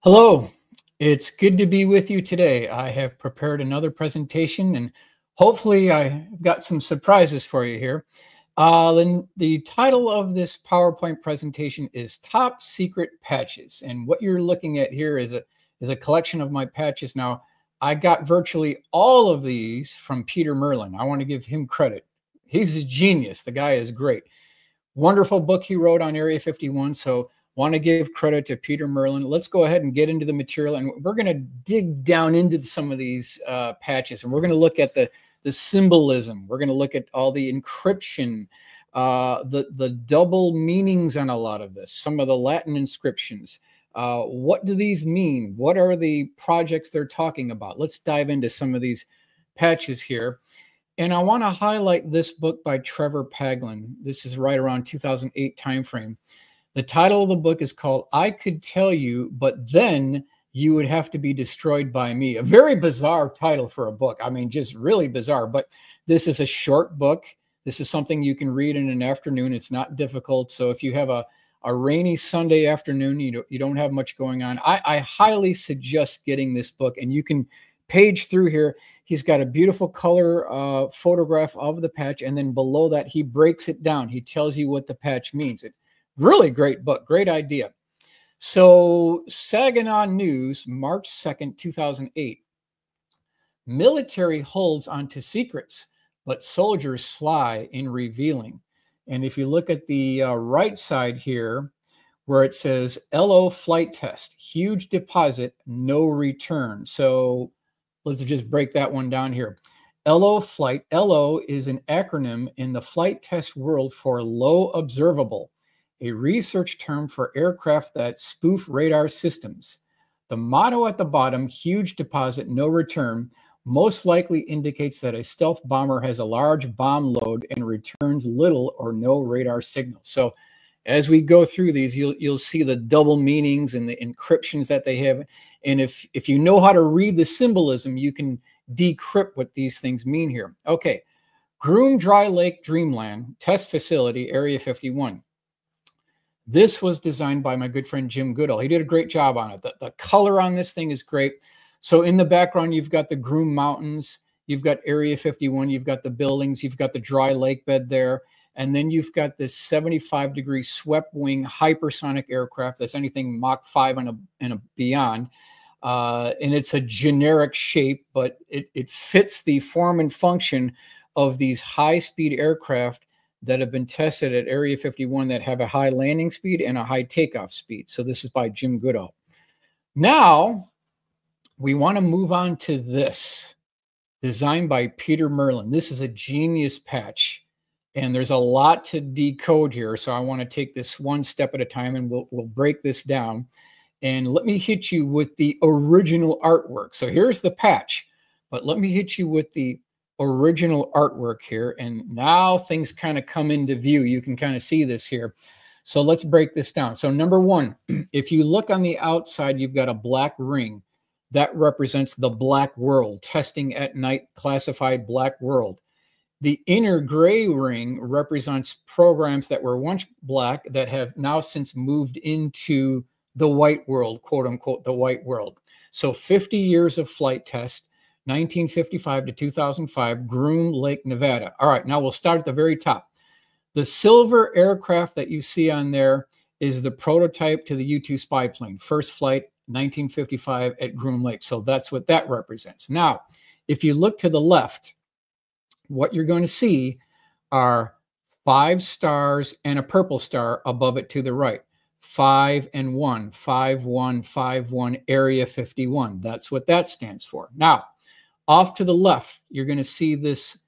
Hello, it's good to be with you today. I have prepared another presentation and hopefully I've got some surprises for you here. Then the title of this PowerPoint presentation is Top Secret Patches. And what you're looking at here is a collection of my patches. Now, I got virtually all of these from Peter Merlin. I want to give him credit. He's a genius. The guy is great. Wonderful book he wrote on Area 51. So want to give credit to Peter Merlin. Let's go ahead and get into the material, and we're going to dig down into some of these patches, and we're going to look at the symbolism. We're going to look at all the encryption, the double meanings on a lot of this, some of the Latin inscriptions. What do these mean? What are the projects they're talking about? Let's dive into some of these patches here. And I want to highlight this book by Trevor Paglen. This is right around 2008 timeframe. The title of the book is called I Could Tell You, but Then You Would Have to Be Destroyed by Me. A very bizarre title for a book. I mean, just really bizarre. But this is a short book. This is something you can read in an afternoon. It's not difficult. So if you have a rainy Sunday afternoon, you don't have much going on, I highly suggest getting this book. And you can page through here. He's got a beautiful color photograph of the patch. And then below that, he breaks it down. He tells you what the patch means. Really great book, great idea. So Saginaw News, March 2nd, 2008. Military holds onto secrets, but soldiers sly in revealing. And if you look at the right side here, where it says LO flight test, huge deposit, no return. So let's just break that one down here. LO flight, LO is an acronym in the flight test world for low observable, a research term for aircraft that spoof radar systems. The motto at the bottom, huge deposit, no return, most likely indicates that a stealth bomber has a large bomb load and returns little or no radar signal. So as we go through these, you'll see the double meanings and the encryptions that they have. And if you know how to read the symbolism, you can decrypt what these things mean here. Okay, Groom Dry Lake Dreamland Test Facility, Area 51. This was designed by my good friend Jim Goodall. He did a great job on it. The color on this thing is great. So in the background, you've got the Groom Mountains, you've got Area 51, you've got the buildings, you've got the dry lake bed there, and then you've got this 75-degree swept wing hypersonic aircraft that's anything Mach 5 and beyond. And it's a generic shape, but it fits the form and function of these high-speed aircraft that have been tested at Area 51 that have a high landing speed and a high takeoff speed. So this is by Jim Goodall. Now, we want to move on to this, designed by Peter Merlin. This is a genius patch, and there's a lot to decode here. So I want to take this one step at a time, and we'll break this down. And let me hit you with the original artwork. So here's the patch, but let me hit you with the original artwork here. And now things kind of come into view. You can kind of see this here. So let's break this down. So number one, if you look on the outside, you've got a black ring. That represents the black world, testing at night, classified black world. The inner gray ring represents programs that were once black that have now since moved into the white world, quote unquote, the white world. So 50 years of flight test, 1955 to 2005, Groom Lake, Nevada. All right, now we'll start at the very top. The silver aircraft that you see on there is the prototype to the U-2 spy plane. First flight, 1955 at Groom Lake. So that's what that represents. Now, if you look to the left, what you're going to see are 5 stars and a purple star above it to the right. 5 and 1, 5, 1, 5, 1, Area 51. That's what that stands for. Now, off to the left, you're going to see this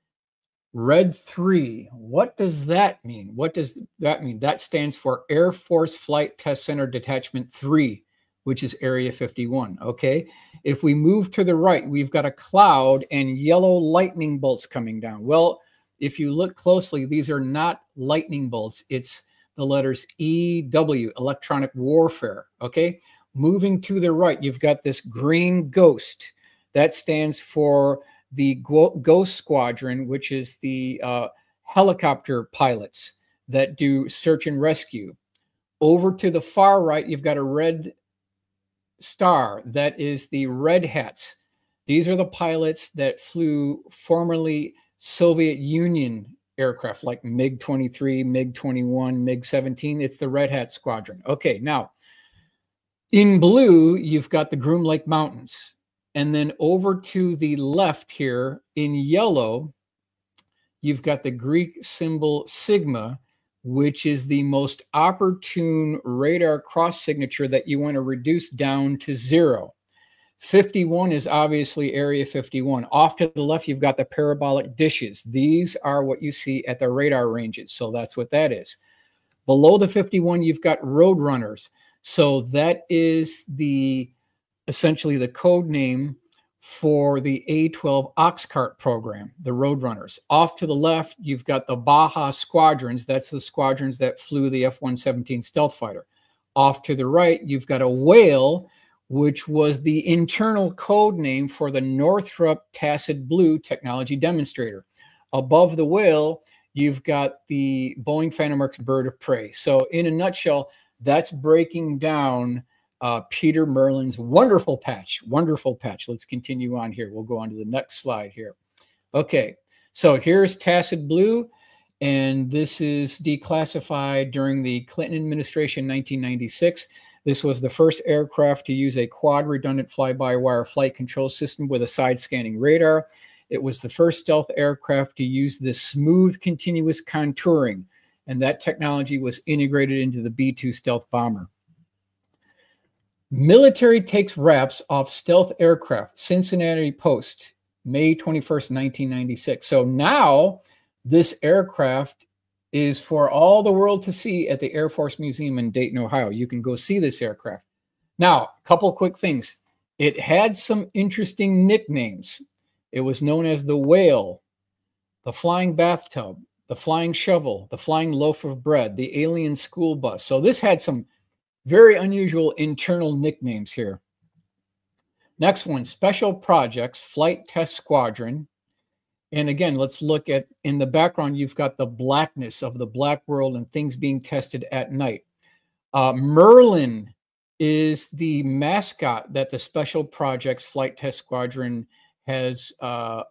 red 3. What does that mean? What does that mean? That stands for Air Force Flight Test Center Detachment 3, which is Area 51, okay? If we move to the right, we've got a cloud and yellow lightning bolts coming down. Well, if you look closely, these are not lightning bolts. It's the letters EW, electronic warfare, okay? Moving to the right, you've got this green ghost. That stands for the Ghost Squadron, which is the helicopter pilots that do search and rescue. Over to the far right, you've got a red star, that is the red hats. These are the pilots that flew formerly Soviet Union aircraft like MiG-23, MiG-21, MiG-17. It's the Red Hat Squadron. Okay, now in blue, you've got the Groom Lake Mountains. And then over to the left here in yellow, you've got the Greek symbol sigma, which is the most opportune radar cross signature that you want to reduce down to 0. 51 is obviously Area 51. Off to the left, you've got the parabolic dishes. These are what you see at the radar ranges. So that's what that is. Below the 51, you've got Roadrunners. So that is essentially the code name for the A-12 Oxcart program, the Roadrunners. Off to the left, you've got the Baja Squadrons. That's the squadrons that flew the F-117 stealth fighter. Off to the right, you've got a Whale, which was the internal code name for the Northrop Tacit Blue technology demonstrator. Above the Whale, you've got the Boeing Phantom Works Bird of Prey. So in a nutshell, that's breaking down Peter Merlin's wonderful patch. Wonderful patch. Let's continue on here. We'll go on to the next slide here. Okay, so here's Tacit Blue, and this is declassified during the Clinton administration, 1996. This was the first aircraft to use a quad redundant fly-by-wire flight control system with a side-scanning radar. It was the first stealth aircraft to use this smooth continuous contouring, and that technology was integrated into the B-2 stealth bomber. Military takes wraps off stealth aircraft, Cincinnati Post, May 21st, 1996. So now this aircraft is for all the world to see at the Air Force Museum in Dayton, Ohio. You can go see this aircraft. Now, a couple quick things. It had some interesting nicknames. It was known as the Whale, the Flying Bathtub, the Flying Shovel, the Flying Loaf of Bread, the Alien School Bus. So this had some very unusual internal nicknames here. Next one, Special Projects Flight Test Squadron. And again, let's look at, in the background, you've got the blackness of the black world and things being tested at night. Merlin is the mascot that the Special Projects Flight Test Squadron has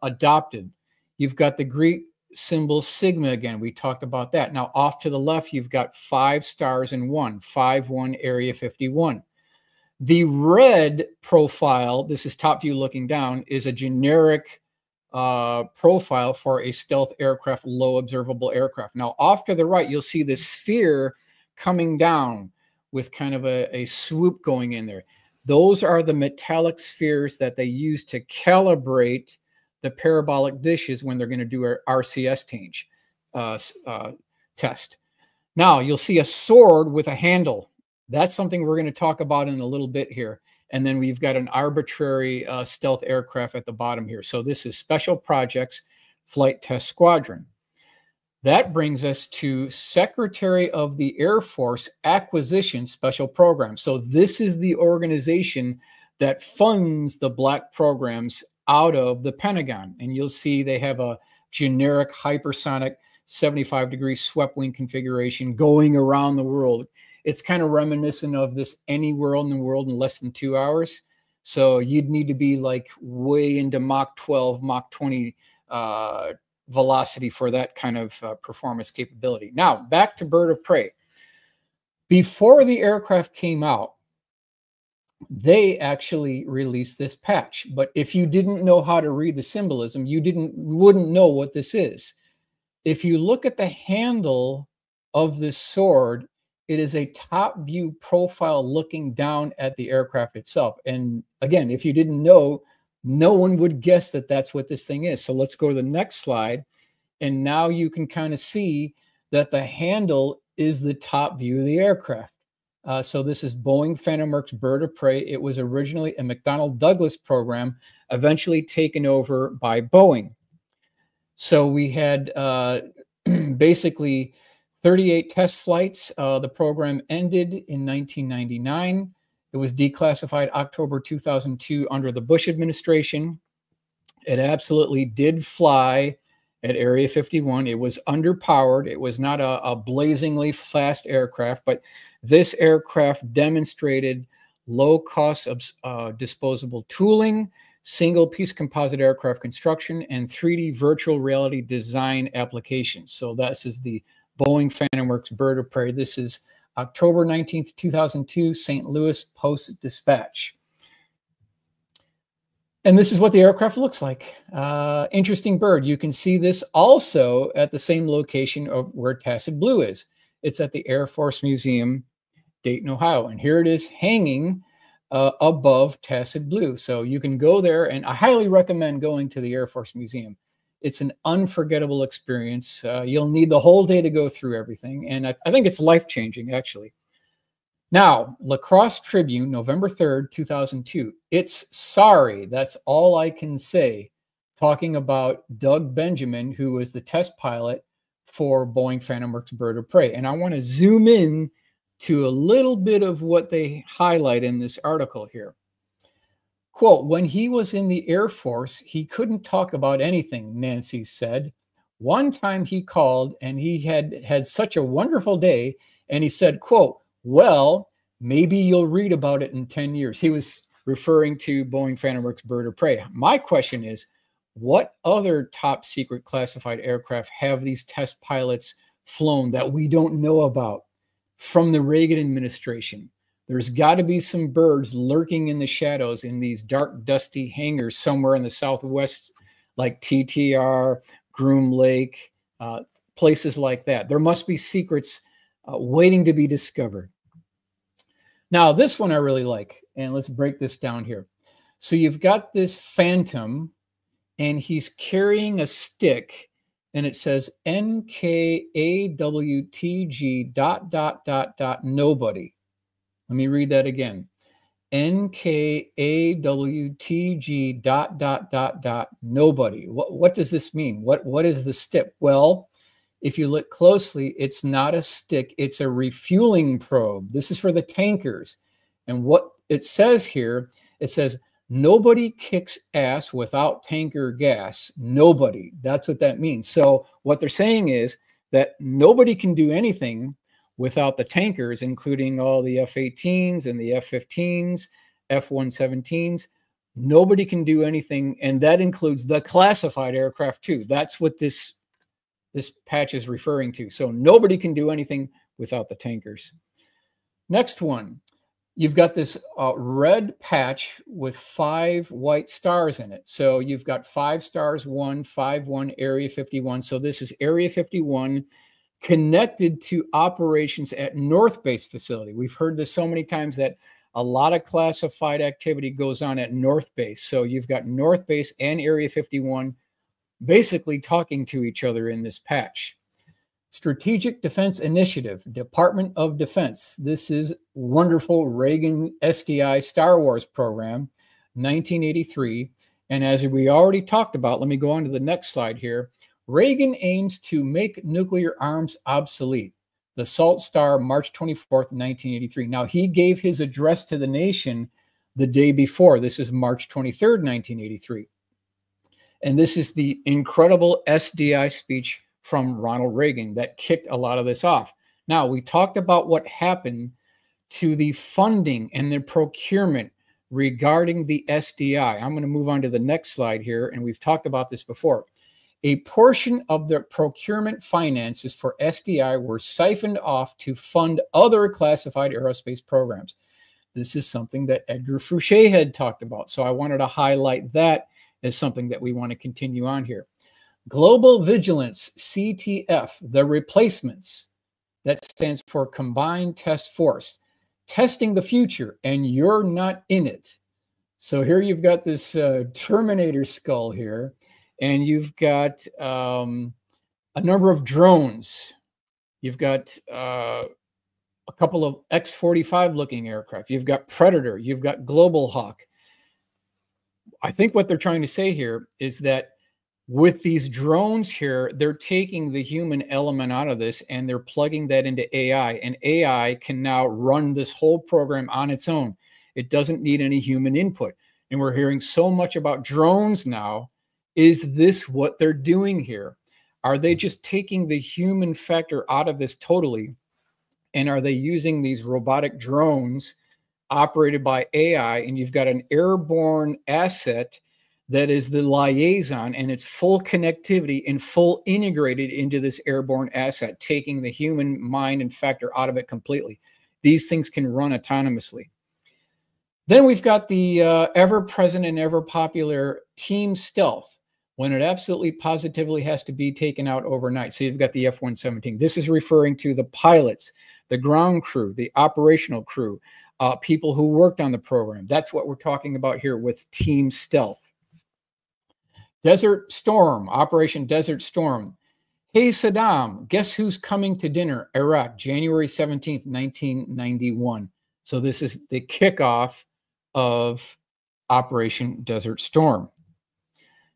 adopted. You've got the Greek symbol sigma again. We talked about that. Now, off to the left, you've got 5 stars and 1, 5-1 Area 51. The red profile, this is top view looking down, is a generic profile for a stealth aircraft, low observable aircraft. Now, off to the right, you'll see this sphere coming down with kind of a swoop going in there. Those are the metallic spheres that they use to calibrate the parabolic dishes when they're going to do an RCS test. Now, you'll see a sword with a handle. That's something we're going to talk about in a little bit here. And then we've got an arbitrary stealth aircraft at the bottom here. So this is Special Projects Flight Test Squadron. That brings us to Secretary of the Air Force Acquisition Special Program. So this is the organization that funds the black programs out of the Pentagon. And you'll see they have a generic hypersonic 75-degree swept wing configuration going around the world. It's kind of reminiscent of this anywhere in the world in less than 2 hours. So you'd need to be like way into Mach 12, Mach 20 velocity for that kind of performance capability. Now, back to Bird of Prey. Before the aircraft came out, they actually released this patch. But if you didn't know how to read the symbolism, you wouldn't know what this is. If you look at the handle of this sword, it is a top view profile looking down at the aircraft itself. And again, if you didn't know, no one would guess that that's what this thing is. So let's go to the next slide. And now you can kind of see that the handle is the top view of the aircraft. So this is Boeing Phantom Works Bird of Prey. It was originally a McDonnell Douglas program, eventually taken over by Boeing. So we had basically 38 test flights. The program ended in 1999. It was declassified October 2002 under the Bush administration. It absolutely did fly at Area 51. It was underpowered. It was not a blazingly fast aircraft, but this aircraft demonstrated low cost of disposable tooling, single piece composite aircraft construction, and 3D virtual reality design applications. So this is the Boeing Phantom Works Bird of Prey. This is October 19th, 2002, St. Louis Post-Dispatch. And this is what the aircraft looks like. Interesting bird. You can see this also at the same location of where Tacit Blue is. It's at the Air Force Museum, Dayton, Ohio. And here it is hanging above Tacit Blue. So you can go there, and I highly recommend going to the Air Force Museum. It's an unforgettable experience. You'll need the whole day to go through everything. And I think it's life-changing, actually. Now, La Crosse Tribune, November 3rd, 2002. It's sorry. That's all I can say. Talking about Doug Benjamin, who was the test pilot for Boeing Phantom Works Bird of Prey. And I want to zoom in to a little bit of what they highlight in this article here. Quote, when he was in the Air Force, he couldn't talk about anything, Nancy said. One time he called and he had such a wonderful day. And he said, quote, well, maybe you'll read about it in 10 years. He was referring to Boeing Phantom Works Bird of Prey. My question is, what other top secret classified aircraft have these test pilots flown that we don't know about from the Reagan administration? There's got to be some birds lurking in the shadows in these dark, dusty hangars somewhere in the Southwest, like TTR, Groom Lake, places like that. There must be secrets waiting to be discovered. Now, this one I really like, and let's break this down here. So you've got this Phantom, and he's carrying a stick, and it says NKAWTG ... nobody. Let me read that again. NKAWTG ... nobody. What does this mean? What is the stick? Well, if you look closely, it's not a stick, it's a refueling probe. This is for the tankers. And what it says here, it says, nobody kicks ass without tanker gas. Nobody. That's what that means. So what they're saying is that nobody can do anything without the tankers, including all the F-18s and the F-15s, F-117s. Nobody can do anything, and that includes the classified aircraft too. That's what this patch is referring to. So nobody can do anything without the tankers. Next one, you've got this red patch with 5 white stars in it. So you've got 5 stars, 1, 5, 1, Area 51. So this is Area 51 connected to operations at North Base facility. We've heard this so many times that a lot of classified activity goes on at North Base. So you've got North Base and Area 51 basically talking to each other in this patch. Strategic Defense Initiative, Department of Defense. This is wonderful Reagan SDI Star Wars program, 1983. And as we already talked about, let me go on to the next slide here. Reagan aims to make nuclear arms obsolete. The SALT Star, March 24th, 1983. Now, he gave his address to the nation the day before. This is March 23rd, 1983. And this is the incredible SDI speech from Ronald Reagan that kicked a lot of this off. Now, we talked about what happened to the funding and the procurement regarding the SDI. I'm going to move on to the next slide here, and we've talked about this before. A portion of the procurement finances for SDI were siphoned off to fund other classified aerospace programs. This is something that Edgar Fouché had talked about. So I wanted to highlight that as something that we want to continue on here. Global Vigilance, CTF, the replacements. That stands for Combined Task Force. Testing the future, and you're not in it. So here you've got this Terminator skull here, and you've got a number of drones. You've got a couple of X-45 looking aircraft. You've got Predator. You've got Global Hawk. I think what they're trying to say here is that with these drones here, they're taking the human element out of this and they're plugging that into AI. And AI can now run this whole program on its own. It doesn't need any human input. And we're hearing so much about drones now. Is this what they're doing here? Are they just taking the human factor out of this totally? And are they using these robotic drones operated by AI, and you've got an airborne asset that is the liaison, and it's full connectivity and full integrated into this airborne asset, taking the human mind and factor out of it completely. These things can run autonomously. Then we've got the ever-present and ever-popular team stealth, when it absolutely positively has to be taken out overnight. So you've got the F-117. This is referring to the pilots, the ground crew, the operational crew, people who worked on the program. That's what we're talking about here with team stealth. Desert Storm, Operation Desert Storm. Hey, Saddam, guess who's coming to dinner? Iraq, January 17th, 1991. So this is the kickoff of Operation Desert Storm.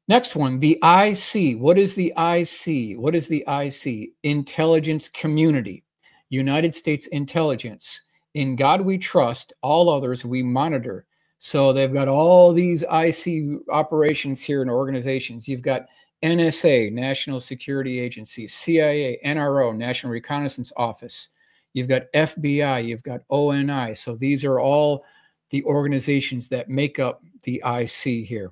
Next one, the IC. What is the IC? What is the IC? Intelligence Community, United States Intelligence. In God we trust, all others we monitor. So they've got all these IC operations here in organizations. You've got NSA, National Security Agency, CIA, NRO, National Reconnaissance Office. You've got FBI, you've got ONI. So these are all the organizations that make up the IC here.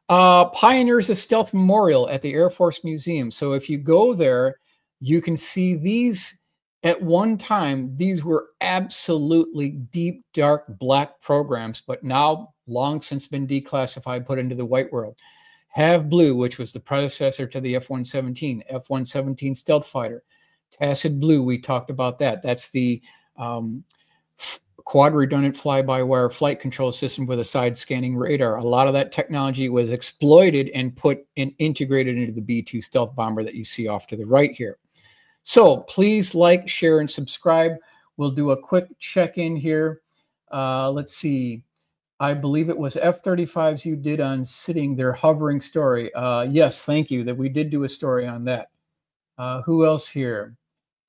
Pioneers of Stealth Memorial at the Air Force Museum. So if you go there, you can see these. At one time, these were absolutely deep, dark, black programs, but now long since been declassified, put into the white world. Have Blue, which was the predecessor to the F-117, F-117 stealth fighter. Tacit Blue, we talked about that. That's the quad redundant fly-by-wire flight control system with a side scanning radar. A lot of that technology was exploited and put and integrated into the B-2 stealth bomber that you see off to the right here. So please like, share, and subscribe. We'll do a quick check-in here. Let's see. I believe it was F-35s you did on sitting there hovering story. Yes, thank you. That we did do a story on that. Who else here?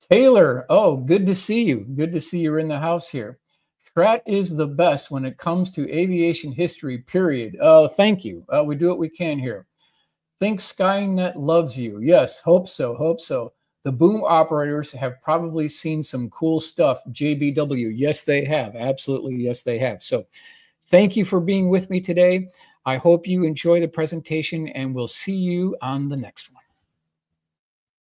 Taylor. Oh, good to see you. Good to see you're in the house here. Schratt is the best when it comes to aviation history, period. Oh, thank you. We do what we can here. Think Skynet loves you. Yes, hope so. Hope so. The boom operators have probably seen some cool stuff. JBW. Yes, they have. Absolutely. Yes, they have. So thank you for being with me today. I hope you enjoy the presentation, and we'll see you on the next one.